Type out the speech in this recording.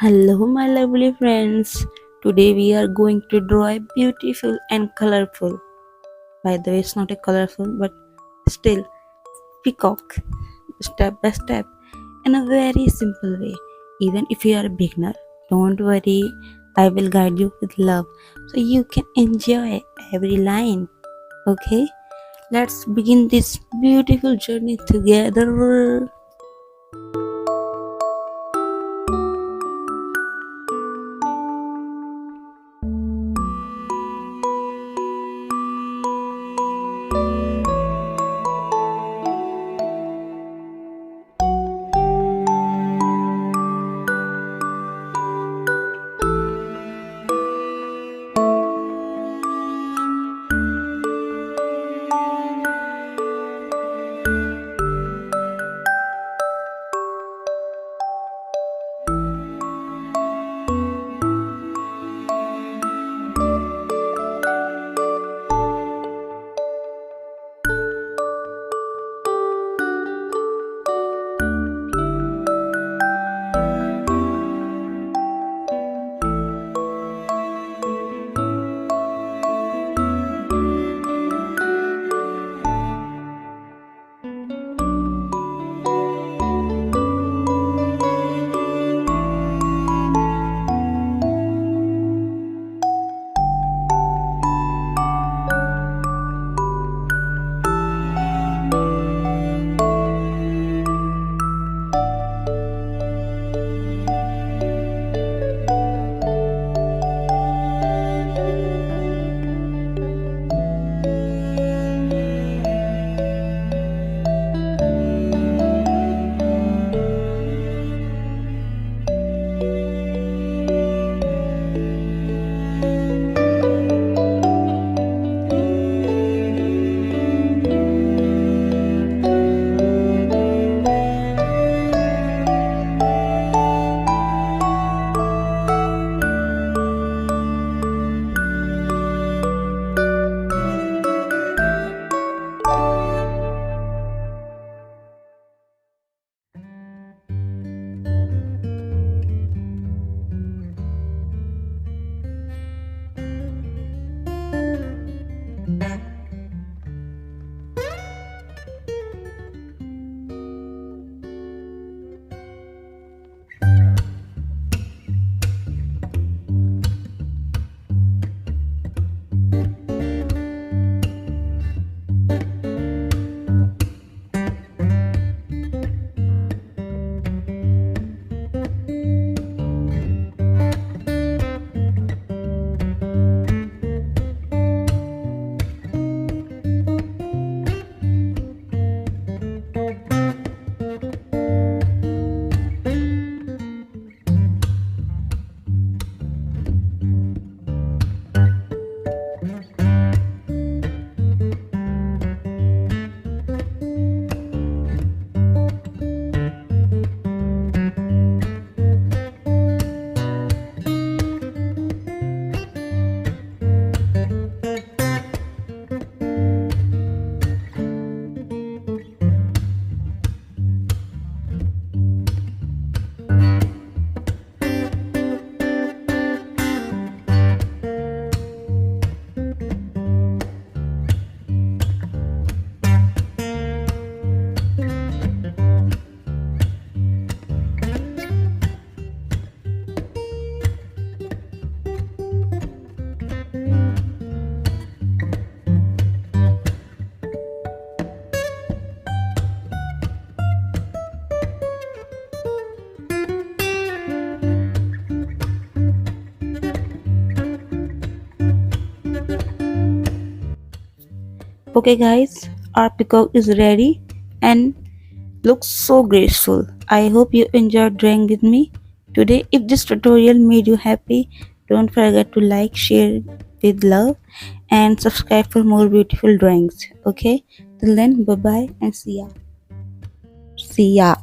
Hello, my lovely friends. Today we are going to draw a beautiful and colorful. By the way, it's not a colorful, but still peacock, step by step, in a very simple way. Even if you are a beginner, don't worry. I will guide you with love, so you can enjoy every line. Okay, let's begin this beautiful journey together. Okay, guys, our peacock is ready and looks so graceful. I hope you enjoyed drawing with me today. If this tutorial made you happy, don't forget to like, share with love, and subscribe for more beautiful drawings. Okay, till then, bye bye and see ya. See ya.